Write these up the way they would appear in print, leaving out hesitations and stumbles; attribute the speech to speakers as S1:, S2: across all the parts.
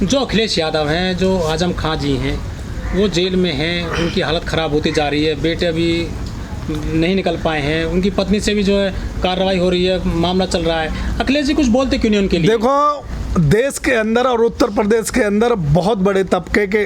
S1: जो अखिलेश यादव हैं, जो आजम खां जी हैं, वो जेल में हैं, उनकी हालत ख़राब होती जा रही है, बेटे अभी नहीं निकल पाए हैं, उनकी पत्नी से भी जो है कार्रवाई हो रही है, मामला चल रहा है। अखिलेश जी कुछ बोलते क्यों नहीं उनके लिए?
S2: देखो, देश के अंदर और उत्तर प्रदेश के अंदर बहुत बड़े तबके के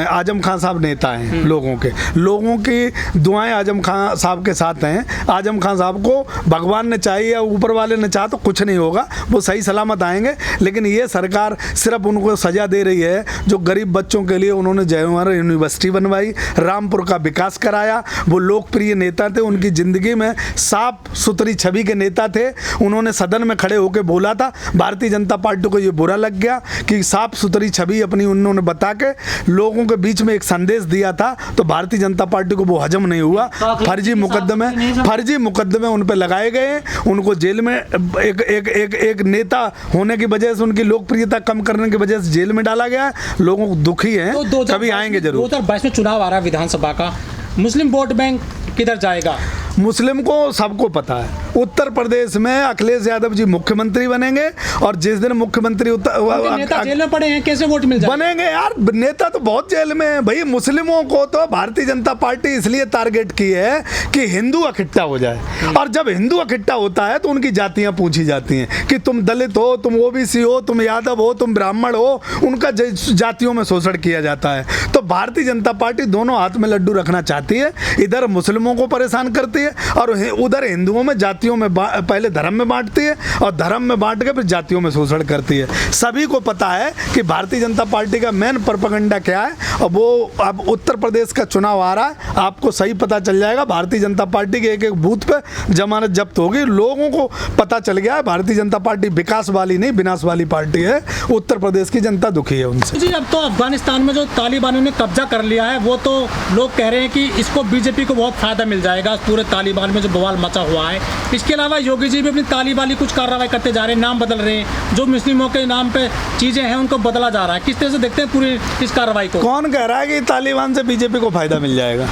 S2: आजम खान साहब नेता हैं। लोगों की दुआएं आजम खान साहब के साथ हैं। आजम खान साहब को भगवान ने चाहे या ऊपर वाले ने चाहा तो कुछ नहीं होगा, वो सही सलामत आएंगे। लेकिन ये सरकार सिर्फ उनको सजा दे रही है। जो गरीब बच्चों के लिए उन्होंने जवाहर यूनिवर्सिटी बनवाई, रामपुर का विकास कराया, वो लोकप्रिय नेता थे, उनकी ज़िंदगी में साफ सुथरी छवि के नेता थे। उन्होंने सदन में खड़े होकर बोला था, भारतीय जनता पार्टी को बुरा लग गया कि साफ सुथरी छवि अपनी उन्होंने बता के लोगों के बीच में एक संदेश दिया था, तो भारतीय जनता पार्टी को वो हजम नहीं हुआ। फर्जी मुकदमे उन पे लगाए गए। उनको जेल में एक नेता होने की वजह से, उनकी लोकप्रियता कम करने की वजह से जेल में डाला गया। लोगों को दुखी है,
S1: तो
S2: कभी आएंगे जरूर।
S1: 2022 में चुनाव आ रहा है विधानसभा का, मुस्लिम वोट बैंक किधर जाएगा?
S2: मुस्लिम को सबको पता है, उत्तर प्रदेश में अखिलेश यादव जी मुख्यमंत्री बनेंगे, और जिस दिन मुख्यमंत्री
S1: नेता जेल में पड़े हैं, कैसे वोट मिल जाएगा?
S2: बनेंगे यार, नेता तो बहुत जेल में है भाई। मुस्लिमों को तो भारतीय जनता पार्टी इसलिए टारगेट की है कि हिंदू इकट्ठा हो जाए, और जब हिंदू इकट्ठा होता है तो उनकी जातियां पूछी जाती हैं कि तुम दलित हो, तुम ओबीसी हो, तुम यादव हो, तुम ब्राह्मण हो, उनका जातियों में शोषण किया जाता है। तो भारतीय जनता पार्टी दोनों हाथ में लड्डू रखना चाहती है, इधर मुस्लिमों को परेशान करती है और उधर हिंदुओं में, जातियों में पहले धर्म में बांटती है, और धर्म में बांट के फिर जातियों में शोषण करती है। सभी को पता है कि भारतीय जनता पार्टी का मेन प्रोपेगेंडा क्या है, और वो अब उत्तर प्रदेश का चुनाव आ रहा है, आपको सही पता चल जाएगा। भारतीय जनता पार्टी के एक एक बूथ पे जमानत जब्त होगी। लोगों को पता चल गया है भारतीय जनता पार्टी विकास वाली नहीं, विनाश वाली पार्टी है। उत्तर प्रदेश की जनता दुखी है उनसे।
S1: जी, अब तो अफगानिस्तान में जो तालिबानों ने कब्जा कर लिया है, वो तो लोग कह रहे हैं कि इसको बीजेपी को बहुत फायदा मिल जाएगा, पूरे तालिबान में जो बवाल मचा हुआ है। इसके अलावा योगी जी भी अपनी तालिबानी कुछ कार्रवाई करते जा रहे हैं, नाम बदल रहे हैं, जो मुस्लिमों के नाम पे चीजें हैं उनको बदला जा रहा है। किस तरह से देखते हैं पूरी इस कार्रवाई को?
S2: कौन कह रहा है कि तालिबान से बीजेपी को फायदा मिल जाएगा?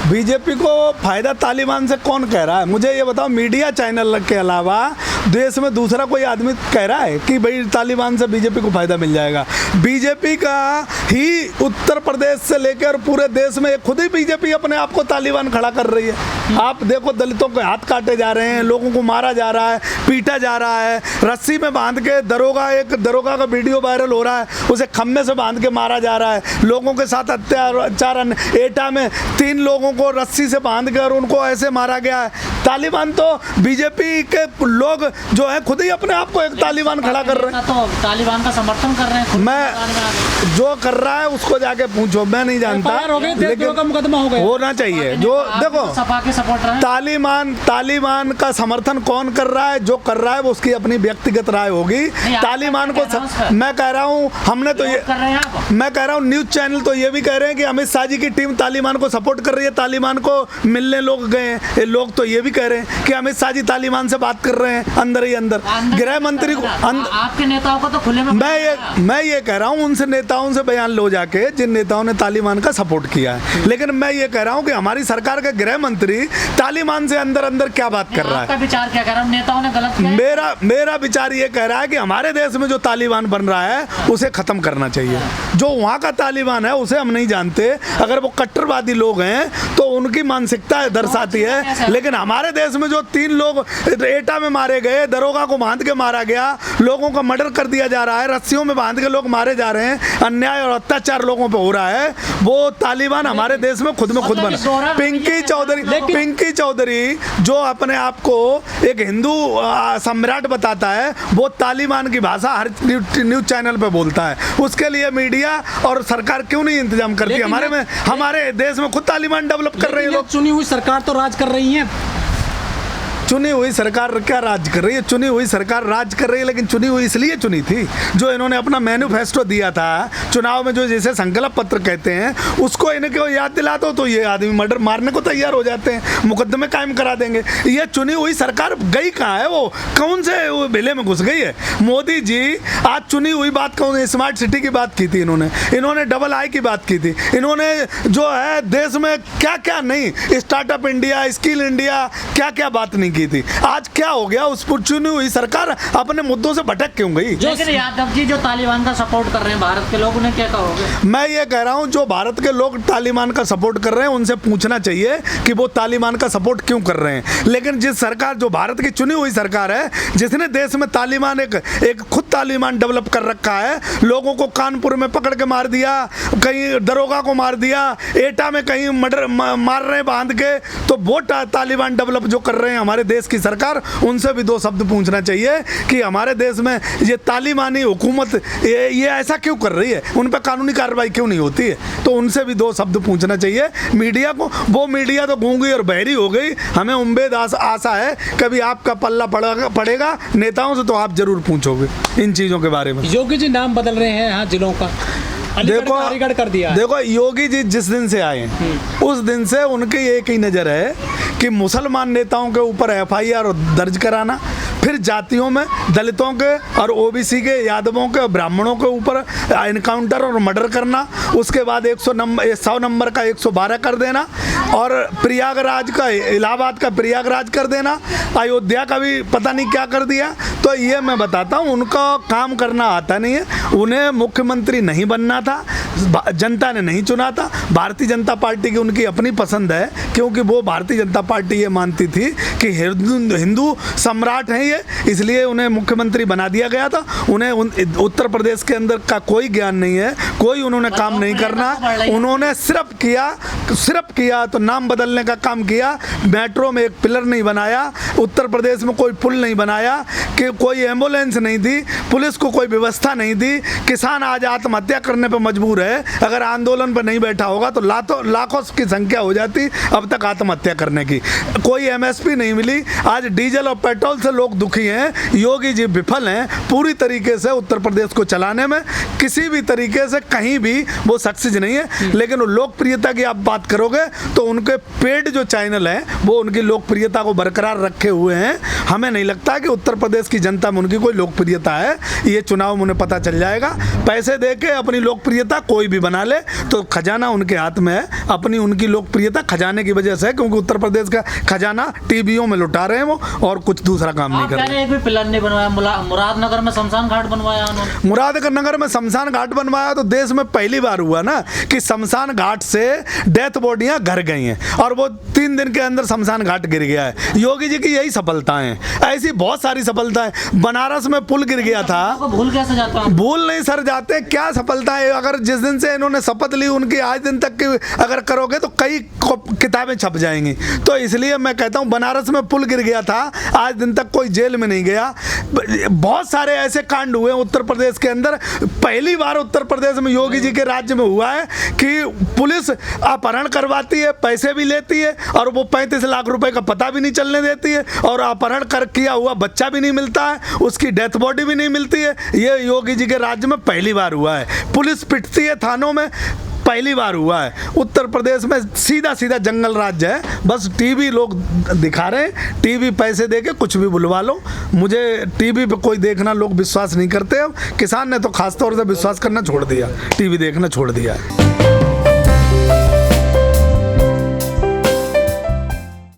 S2: बीजेपी को फायदा तालिबान से कौन कह रहा है? मुझे ये बताओ, मीडिया चैनल के अलावा देश में दूसरा कोई आदमी कह रहा है कि भाई तालिबान से बीजेपी को फायदा मिल जाएगा? बीजेपी का ही उत्तर प्रदेश से लेकर पूरे देश में खुद ही बीजेपी अपने आप को तालिबान खड़ा कर रही है। आप देखो, दलितों के हाथ काटे जा रहे हैं, लोगों को मारा जा रहा है, पीटा जा रहा है, रस्सी में बांध के एक दरोगा का वीडियो वायरल हो रहा है, उसे खम्भे से बांध के मारा जा रहा है। लोगों के साथ अत्याचार, एटा में 3 लोगों को रस्सी से बांध कर उनको ऐसे मारा गया है। तालिबान तो बीजेपी के लोग जो है खुद ही अपने आप को एक तालिबान खड़ा कर रहे हैं,
S3: तो तालिबान का समर्थन कर रहे हैं।
S2: मैं जो कर रहा है उसको जाके पूछो, मैं नहीं जानता,
S1: लेकिन का मुकदमा हो गया,
S2: होना चाहिए। जो देखो,
S3: सपा के सपोर्टर हैं।
S2: तालिबान का समर्थन कौन कर रहा है, जो कर रहा है वो उसकी अपनी व्यक्तिगत राय होगी। तालिबान को मैं कह रहा हूँ, हमने तो ये मैं कह रहा हूँ, न्यूज चैनल तो ये भी कह रहे हैं कि अमित शाह जी की टीम तालिबान को सपोर्ट कर रही है, तालिबान को मिलने लोग गए हैं। लोग तो ये भी कह रहे हैं कि अमित शाह जी तालिबान से बात कर रहे हैं अंदर ही अंदर। गृह मंत्री को,
S3: आपके नेताओं को तो खुले में
S2: मैं ये कह रहा हूँ, उनसे नेताओं से बयान लो जाके जिन नेताओं ने तालिबान का सपोर्ट किया है। लेकिन मैं ये कह रहा हूँ कि हमारी सरकार का गृह मंत्री तालिबान से अंदर अंदर क्या बात कर रहा है?
S3: आपका विचार क्या कह रहा है? नेताओं ने गलत किया?
S2: मेरा विचार ये कह रहा है कि हमारे देश में जो तालिबान बन रहा है उसे खत्म करना चाहिए। जो वहाँ का तालिबान है उसे हम नहीं जानते, अगर वो कट्टरवादी लोग हैं तो उनकी मानसिकता दर्शाती है। लेकिन हमारे देश में जो 3 लोग एटा में मारे गए, दरोगा को बांध के मारा गया, लोगों का मर्डर कर दिया जा रहा है, रस्सियों में बांध के लोग मारे जा रहे हैं, अन्याय और अत्याचार लोगों पे हो रहा है, वो तालिबान हमारे देश में खुद बना। पिंकी चौधरी जो अपने आप को एक हिंदू सम्राट बताता है, वो तालिबान की भाषा हर न्यूज चैनल पे बोलता है। उसके लिए मीडिया और सरकार क्यों नहीं इंतजाम करती? हमारे देश में खुद तालिबान डेवलप कर रहे हैं लोग।
S1: चुनी हुई सरकार तो राज कर रही है।
S2: चुनी हुई सरकार क्या राज कर रही है? चुनी हुई सरकार राज कर रही है, लेकिन चुनी हुई इसलिए चुनी थी, जो इन्होंने अपना मैनिफेस्टो दिया था चुनाव में, जो जैसे संकल्प पत्र कहते हैं, उसको इनको याद दिला दो तो ये आदमी मर्डर मारने को तैयार हो जाते हैं, मुकदमे कायम करा देंगे। ये चुनी हुई सरकार गई कहाँ है? वो कौन से भेले में घुस गई है? मोदी जी आज चुनी हुई बात कौन? स्मार्ट सिटी की बात की थी इन्होंने डबल आई की बात की थी, इन्होंने जो है देश में क्या क्या नहीं, स्टार्टअप इंडिया, स्किल इंडिया, क्या क्या बात नहीं की थी। आज क्या हो गया, उस पर चुनी हुई सरकार अपने मुद्दों से भटक क्यों गई?
S3: लेकिन यादव जी जो तालिबान का सपोर्ट कर रहे हैं भारत के लोग, उन्हें क्या कहोगे?
S2: मैं ये कह रहा हूँ जो भारत के लोग तालिबान का सपोर्ट कर रहे हैं उनसे पूछना चाहिए कि वो तालिबान का सपोर्ट क्यों कर रहे हैं। लेकिन जिस सरकार, जो भारत की चुनी हुई सरकार है, जिसने देश में तालिबान एक खुद तालिबान डेवलप कर रखा है, लोगों को कानपुर में पकड़ के मार दिया, कहीं दरोगा को मार दिया, एटा में कहीं मर्डर मार रहे हैं बांध के, तो वो तालिबान डेवलप जो कर रहे हैं हमारे देश की सरकार, उनसे भी दो शब्द पूछना चाहिए कि हमारे देश में ये तालिबानी हुकूमत ये ऐसा क्यों कर रही है, उन पर कानूनी कार्रवाई क्यों नहीं होती है। तो उनसे भी दो शब्द पूछना चाहिए मीडिया को। वो मीडिया तो गूंगी और बहरी हो गई। हमें उम्मीद आशा है कभी आपका पल्ला पड़ेगा नेताओं से, तो आप जरूर पूछोगे इन चीज़ों के बारे में।
S1: योगी जी नाम बदल रहे हैं यहाँ जिलों का,
S2: देखो
S1: अलीगढ़ कर दिया है।
S2: देखो योगी जी जिस दिन से आए उस दिन से उनकी एक ही नज़र है कि मुसलमान नेताओं के ऊपर FIR दर्ज कराना, फिर जातियों में दलितों के और OBC के, यादवों के, ब्राह्मणों के ऊपर इनकाउंटर और मर्डर करना, उसके बाद 100 नंबर का 112 कर देना, और प्रयागराज का, इलाहाबाद का प्रयागराज कर देना, अयोध्या का भी पता नहीं क्या कर दिया। तो ये मैं बताता हूँ, उनका काम करना आता नहीं है। उन्हें मुख्यमंत्री नहीं बनना था, जनता ने नहीं चुना था। भारतीय जनता पार्टी की उनकी अपनी पसंद है, क्योंकि वो भारतीय जनता पार्टी ये मानती थी कि हिंदू सम्राट हैं ये, इसलिए उन्हें मुख्यमंत्री बना दिया गया था। उन्हें उत्तर प्रदेश के अंदर का कोई ज्ञान नहीं है, कोई उन्होंने काम नहीं करना। उन्होंने सिर्फ किया तो नाम बदलने का काम किया। मेट्रो में एक पिलर नहीं बनाया, उत्तर प्रदेश में कोई पुल नहीं बनाया, कि कोई एम्बुलेंस नहीं दी, पुलिस को कोई व्यवस्था नहीं दी। किसान आज आत्महत्या करने पर मजबूर है। अगर आंदोलन पर नहीं बैठा होगा तो लाखों की संख्या हो जाती अब तक आत्महत्या करने की। कोई MSP नहीं मिली। आज डीजल और पेट्रोल से लोग दुखी हैं। योगी जी विफल हैं पूरी तरीके से उत्तर प्रदेश को चलाने में, किसी भी तरीके से कहीं भी वो सक्सेस नहीं है। लेकिन लोकप्रियता की आप बात करोगे तो उनके पेड जो चैनल हैं वो उनकी लोकप्रियता को बरकरार रखे हुए हैं। हमें नहीं लगता कि उत्तर प्रदेश की जनता में उनकी कोई लोकप्रियता है। ये चुनाव में उन्हें पता चल जाएगा। पैसे दे के अपनी लोकप्रियता कोई भी बना ले तो खजाना उनके हाथ में है। अपनी उनकी लोकप्रियता खजाने की वजह से है, क्योंकि उत्तर प्रदेश का खजाना टीवीओं में लुटा रहे हैं वो, और कुछ दूसरा काम नहीं कर रहे।
S3: एक भी पिलर नहीं बनवाया। मुरादनगर में शमशान घाट बनवाया उन्होंने।
S2: मुरादनगर में शमशान घाट बनवाया तो देश में पहली बार हुआ ना कि शमशान घाट से डेथ बॉडियां घर गई हैं, और वो 3 दिन के अंदर शमशान घाट गिर गया है। योगी जी की यही सफलताएं, ऐसी बहुत सारी सफलताएं। बनारस में पुल गिर गया था,
S3: भूल कैसे जाता हूं?
S2: भूल नहीं सर जाते। क्या सफलता है? अगर जिस दिन से इन्होंने शपथ ली उनकी आज दिन तक की अगर करोगे तो कई किताबें छप जाएंगी। तो इसलिए मैं कहता हूं बनारस में पुल गिर गया था, आज दिन तक कोई जेल में नहीं गया। बहुत सारे ऐसे कांड हुए उत्तर प्रदेश के अंदर। पहली बार उत्तर प्रदेश में योगी जी के राज्य में हुआ है कि पुलिस अपहरण करवाती है, पैसे भी लेती है, और वो 35 लाख रुपए का पता भी नहीं चलने देती है, और अपहरण किया हुआ बच्चा भी नहीं मिलता है, उसकी डेथ बॉडी भी नहीं मिलती है। ये योगी जी के राज्य में पहली बार हुआ है। पुलिस पिटती है थानों में, पहली बार हुआ है। उत्तर प्रदेश में सीधा सीधा जंगल राज्य है। बस टीवी लोग दिखा रहे हैं, टीवी पैसे दे के कुछ भी बुलवा लो। मुझे टीवी पे कोई देखना लोग विश्वास नहीं करते। अब किसान ने तो खासतौर से विश्वास करना छोड़ दिया, टीवी देखना छोड़ दिया है।